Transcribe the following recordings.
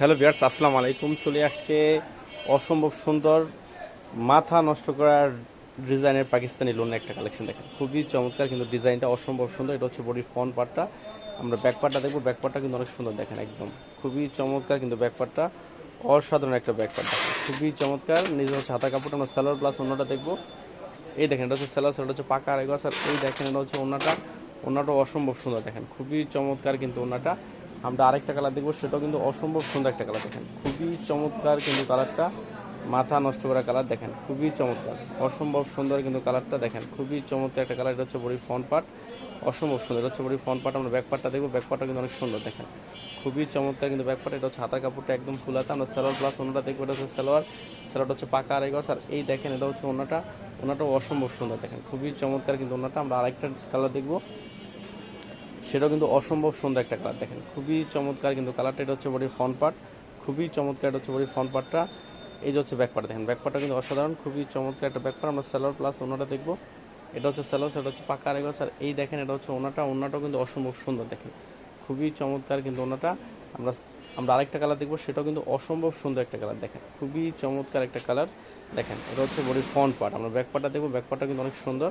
Hello viewers, আসসালামু আলাইকুম। চলে আসছে অসম্ভব সুন্দর মাথা নষ্ট করার ডিজাইনের পাকিস্তানি লোনের একটা কালেকশন। দেখেন খুবই চমৎকার, কিন্তু ডিজাইনটা অসম্ভব সুন্দর। এটা হচ্ছে বডির ফ্রন্ট পার্টটা। আমরা ব্যাক পার্টটা দেখবো। ব্যাক পার্টটা কিন্তু অনেক সুন্দর, দেখেন একদম খুবই চমৎকার, কিন্তু ব্যাক পার্টটা অসাধারণ একটা ব্যাক পার্ট, দেখেন খুবই চমৎকার। নিজে হচ্ছে হাতা কাপড়টা আমরা সালোয়ার প্লাস অন্যটা দেখবো। এই দেখেন এটা হচ্ছে সালোয়ার, সেটা হচ্ছে পাকা আড়াই গজ। আর এই দেখেন এটা হচ্ছে ওনাটা অসম্ভব সুন্দর, দেখেন খুবই চমৎকার। কিন্তু ওনাটা আমরা আরেকটা কালার দেখবো, সেটাও কিন্তু অসম্ভব সুন্দর একটা কালার, দেখেন খুবই চমৎকার। কিন্তু কালারটা মাথা নষ্ট করা কালার, দেখেন খুবই চমৎকার, অসম্ভব সুন্দর। কিন্তু কালারটা দেখেন খুবই চমৎকার একটা কালার। এটা হচ্ছে বডির ফ্রন্ট পার্ট, অসম্ভব সুন্দর। এটা হচ্ছে বডির ফ্রন্ট পার্ট। আমরা ব্যাক পার্টটা দেখবো। ব্যাক পার্টটা কিন্তু অনেক সুন্দর, দেখেন খুবই চমৎকার। কিন্তু ব্যাক পার্ট, এটা হচ্ছে হাতার কাপড়টা একদম ফুল হাতা। আমরা সালোয়ার প্লাস ওনাটা দেখবো। এটা হচ্ছে সালোয়ারটা হচ্ছে পাকা আড়াই গজ। আর এই দেখেন এটা হচ্ছে ওনাটাও অসম্ভব সুন্দর, দেখেন খুবই চমৎকার। কিন্তু ওনাটা আমরা আরেকটা কালার দেখবো, সেটাও কিন্তু অসম্ভব সুন্দর একটা কালার, দেখেন খুবই চমৎকার। কিন্তু কালারটা, এটা হচ্ছে বডির ফ্রন্ট পার্ট, খুবই চমৎকার। এটা হচ্ছে বডির ফ্রন্ট পার্টটা। এই যে হচ্ছে ব্যাক পার্ট, দেখেন ব্যাক পার্টটা কিন্তু অসাধারণ, খুবই চমৎকার একটা ব্যাক পার্ট। আমরা সালোয়ার প্লাস ওনাটা দেখবো। এটা হচ্ছে সালোয়ার, সেটা হচ্ছে পাকা আড়াই গজ। আর এই দেখেন এটা হচ্ছে ওনাটাও কিন্তু অসম্ভব সুন্দর, দেখেন খুবই চমৎকার। কিন্তু ওনাটা আমরা আমরা আরেকটা কালার দেখবো, সেটাও কিন্তু অসম্ভব সুন্দর একটা কালার, দেখেন খুবই চমৎকার একটা কালার। দেখেন এটা হচ্ছে বডির ফ্রন্ট পার্ট। আমরা ব্যাক পার্টটা দেখবো। ব্যাক পার্টটা কিন্তু অনেক সুন্দর,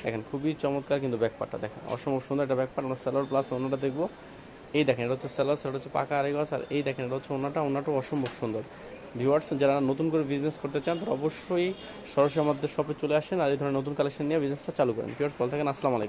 দেখেন খুবই চমৎকার। কিন্তু ব্যাক পার্টটা দেখেন অসম্ভব সুন্দর একটা ব্যাক পার্ট। আমরা সালোয়ার প্লাস ওনাটা দেখবো। এই দেখেন এটা হচ্ছে সালোয়ার, সেটা হচ্ছে পাকা আড়াই গজ। আর এই দেখেন এটা হচ্ছে ওনাটাও অসম্ভব সুন্দর। ভিউয়ার্স, যারা নতুন করে বিজনেস করতে চান তারা অবশ্যই সরাসরি আমাদের শপে চলে আসেন আর এই ধরনের নতুন কালেকশন নিয়ে বিজনেসটা চালু করেন। ভিউয়ার্স, ভালো থাকেন, আসসালামু আলাইকুম।